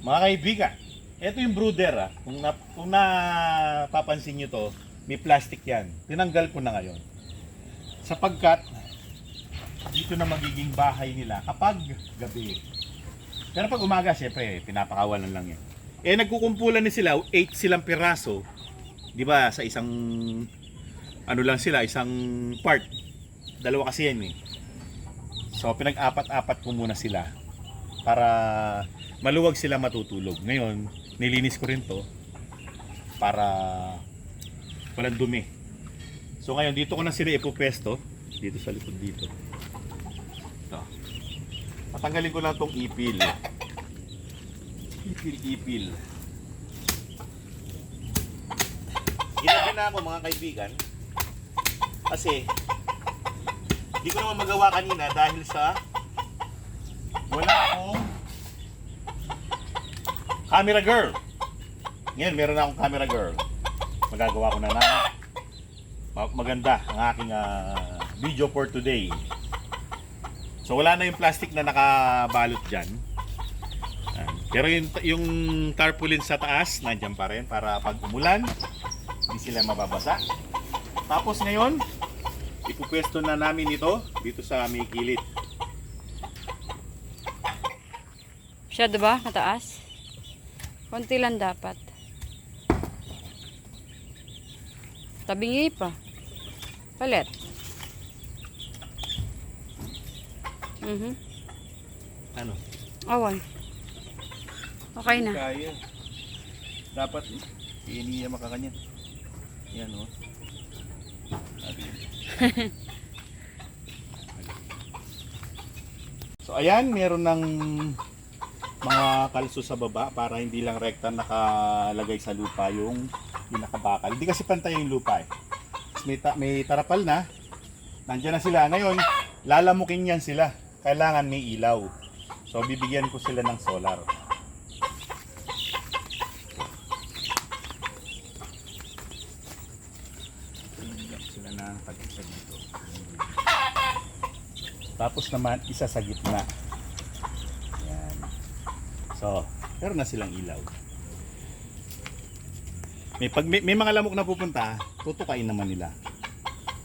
Mga kaibigan, ito yung brooder kung napapansin nyo to, may plastic yan. Tinanggal ko na ngayon. Sapagkat, dito na magiging bahay nila kapag gabi. Pero pag umaga, syempre, pinapakawalan lang yan. Nagkukumpulan ni sila, 8 silang piraso. Di ba, sa isang, ano lang sila, isang part. Dalawa kasi yan eh. So, pinag-apat-apat ko muna sila para maluwag sila matutulog. Ngayon, nilinis ko rin to para walang dumi. So ngayon, dito ko na sila ipupesto. Dito sa likod dito. Ito. Patanggalin ko lang tong ipil. Ipil. Ginabi na ako mga kaibigan. Kasi, hindi ko naman magawa kanina dahil sa wala akong camera girl. Ngayon, meron na akong camera girl. Magagawa ko na maganda ang aking video for today. So, wala na yung plastic na nakabalot dyan. Pero yung tarpaulin sa taas, nandyan pa rin para pag umulan, hindi sila mababasa. Tapos ngayon, ipupwesto na namin ito dito sa aming kilid. Siya, diba? Mataas? Konti lang dapat. Tabingi pa. Palit. Ano? Awan. Okay na. Kaya. Dapat iniya makakanyan. Yan o. So ayan, meron ng mga kalso sa baba para hindi lang rekta nakalagay sa lupa yung nakabakal. Hindi kasi pantay yung lupa eh. May tarapal na. Nandiyan na sila. Ngayon, lalamukin yan sila. Kailangan may ilaw. So bibigyan ko sila ng solar. Bibigyan sila ng tag-isa dito. Tapos naman, isa sa gitna. Yan. So, meron na silang ilaw. May mga lamok na pupunta, tutukain naman nila.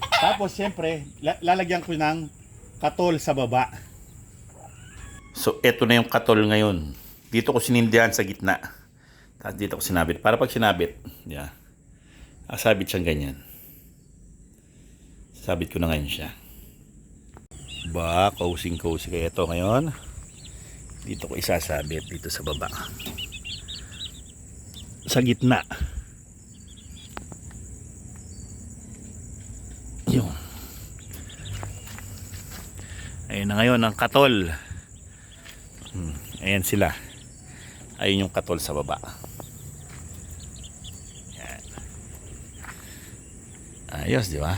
Tapos, siyempre, lalagyan ko ng katol sa baba. So, eto na yung katol ngayon. Dito ko sinindihan sa gitna. Tapos dito ko sinabit. Para pag sinabit, yeah, asabit siyang ganyan. Sabit ko na ngayon siya. Ba, cozy kaya ito ngayon. Dito ko isasabit dito sa baba. Sa gitna. Yun. Ayun na ngayon ang katol. Ayan sila. Ayun yung katol sa baba. Yan. Ayos, di ba?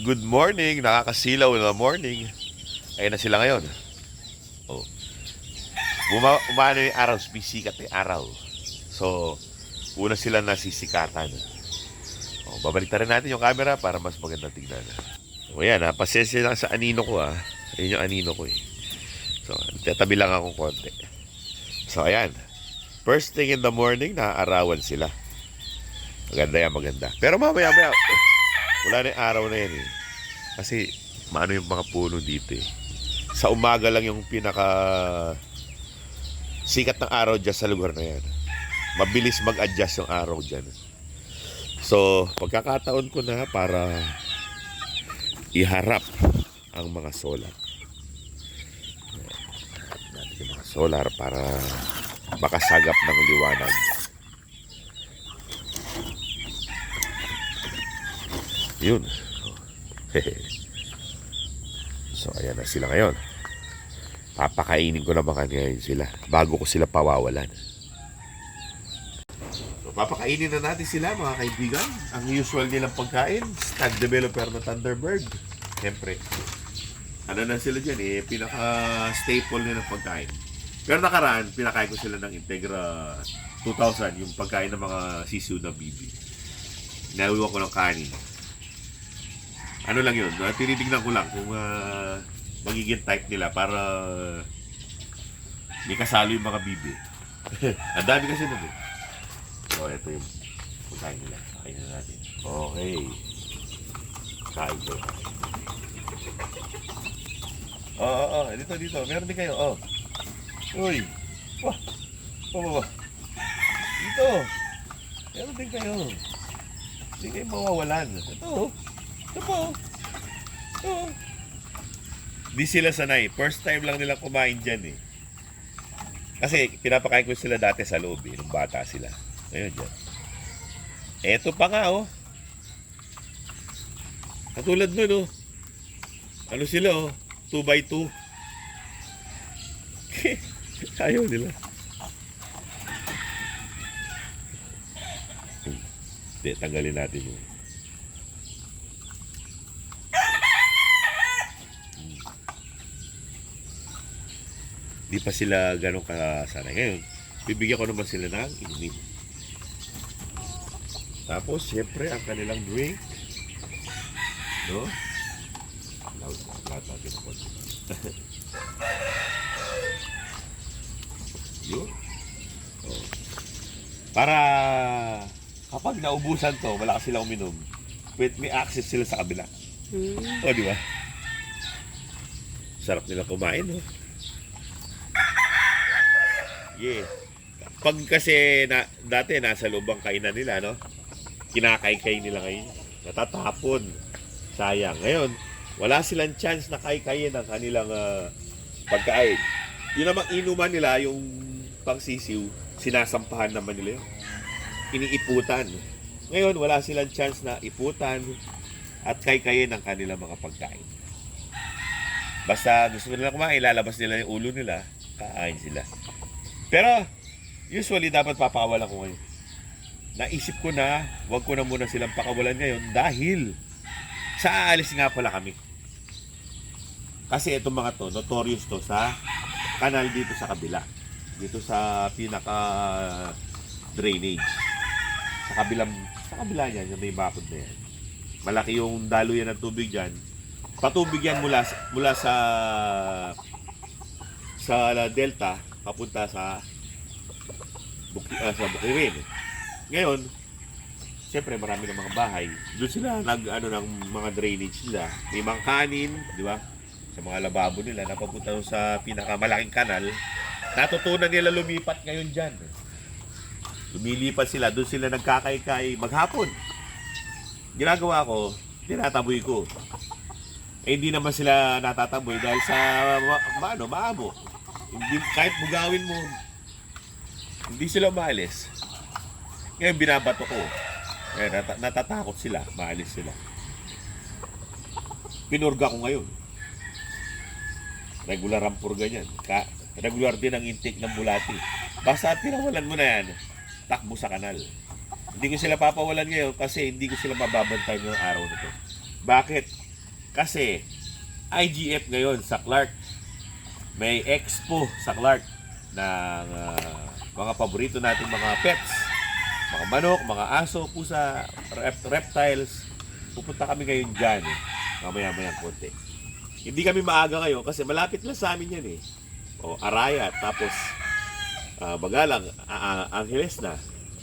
Good morning, nakakasilaw na morning. Ayun na sila ngayon. Oh. Umano yung araw, bisikat yung araw. So, una sila nasisikatan. Oh, babaliktad rin natin yung camera para mas maganda tingnan. O yan, pasensya lang sa anino ko ah. Ayun yung anino ko eh. So, tatabi lang akong konti. So, ayan. First thing in the morning, naaarawan sila. Maganda yan, maganda. Pero mamaya, wala na yung araw na yan eh. Kasi, maano yung mga puno dito eh. Sa umaga lang yung pinaka sikat ng araw dyan sa lugar na yan. Mabilis mag-adjust yung araw dyan. So, pagkakataon ko na para iharap ang mga solar. Natin yung mga solar para makasagap ng liwanag. Yun. So, ayan na sila ngayon. Papakainin ko naman ngayon sila bago ko sila pawawalan. So, papakainin na natin sila mga kaibigan. Ang usual nilang pagkain, stag developer na Thunderbird. Siyempre, ano na sila dyan eh, pinaka-staple nilang pagkain. Pero nakaraan, pinakain ko sila ng Integra 2000, yung pagkain ng mga sisiw na bibi. Inawiwan ko ng kanin. Ano lang yun, tinitignan ko lang kung magiging type nila para May kasalo yung mga bibi. Ang dami kasi nun eh. So, ito yung pagkain nila. Kain na natin. Okay. Kain ko. Oo. Dito. Meron din kayo. Oh. Uy. Wah. Wah. Dito. Meron din kayo. Hindi kayo mawawalan. Ito. Ito po. Ito. Di sila sanay. First time lang nila kumain dyan eh. Kasi pinapakain ko sila dati sa loob eh. Nung bata sila. Ngayon dyan. Eto pa nga oh. Katulad nun oh. Ano sila oh. 2x2. Ayaw nila. Hindi, tanggalin natin yun. Di pa sila ganun kasanay. Ngayon, bibigyan ko naman sila ng inumin. Tapos, syempre, ang kanilang drink. No? Lahat natin ako. Yun. Oh. Para kapag naubusan to, malakas sila uminom, may access sila sa kabila. O, di ba? Sarap nila kumain, no? Yeah. Pag kasi dati nasa loob ang kainan nila, no? Kinakaykay nila ngayon. Natatapon. Sayang. Ngayon, wala silang chance na kaykayin ang kanilang pagkain. Yun namang inuman nila, yung pangsisiw, sinasampahan naman nila yun. Iniiputan. Ngayon, wala silang chance na iputan at kaykayin ang kanilang mga pagkain. Basta gusto nila kumain, ilalabas nila yung ulo nila, kain sila. Pero, usually, dapat papakawalan ko ngayon. Naisip ko na, wag ko na muna silang pakawalan ngayon dahil sa aalis nga pala kami. Kasi itong mga to, notorious to sa kanal dito sa kabila. Dito sa pinaka drainage. Sa kabila niyan, yung may bakod na yan. Malaki yung daluyan ng tubig diyan. Patubig yan mula sa delta papunta sa Bukirin. Ngayon, siyempre marami ng mga bahay. Doon sila ng mga drainage nila. May mga kanin, di ba? Sa mga lababo nila, napapunta sa pinakamalaking kanal. Natutunan nila lumipat ngayon dyan. Lumilipat sila, doon sila nagkakaykay maghapon. Ginagawa ko, tinataboy ko. Eh, hindi naman sila natataboy dahil sa maamo. Hindi, kahit bugawin mo, hindi sila maalis. Ngayon binabato ko. Ngayon natatakot sila, maalis sila. Pinurga ko ngayon. Regular ang purga niyan. Regular din ang intake ng bulati. Basta pinawalan mo na yan, takbo sa kanal. Hindi ko sila papawalan ngayon kasi hindi ko sila mababantay ngayong araw na to. Bakit? Kasi IGF ngayon sa Clark. May expo sa Clark ng mga paborito nating mga pets. Mga manok, mga aso, pusa, reptiles. Pupunta kami ngayon dyan. Mamaya-mayang konti. Hindi kami maaga ngayon kasi malapit lang sa amin yan eh. O, Araya, tapos Bagalang, Angeles na.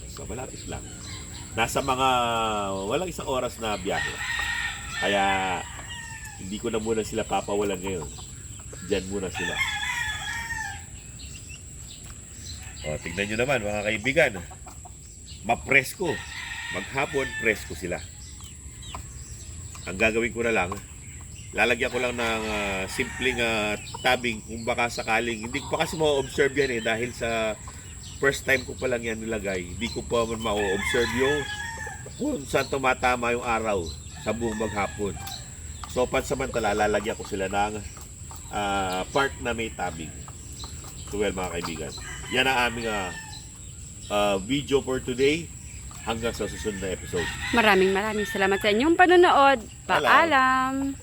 So, malapit lang. Nasa mga walang isang oras na biyahe. Kaya, hindi ko na muna sila papawalan ngayon. Diyan muna sila. O, tignan nyo naman mga kaibigan. Mapresko. Maghapon, presko sila. Ang gagawin ko na lang, lalagyan ko lang ng simpleng tabing kung baka sakaling. Hindi ko pa kasi ma-observe yan eh dahil sa first time ko pa lang yan nilagay. Hindi ko pa ma-observe yung kung saan tumatama yung araw sa buong maghapon. So, pansamantala, lalagyan ko sila ng part na may tabing. So, well, mga kaibigan, yan ang aming video for today. Hanggang sa susunod na episode. Maraming salamat sa inyong panonood. Paalam!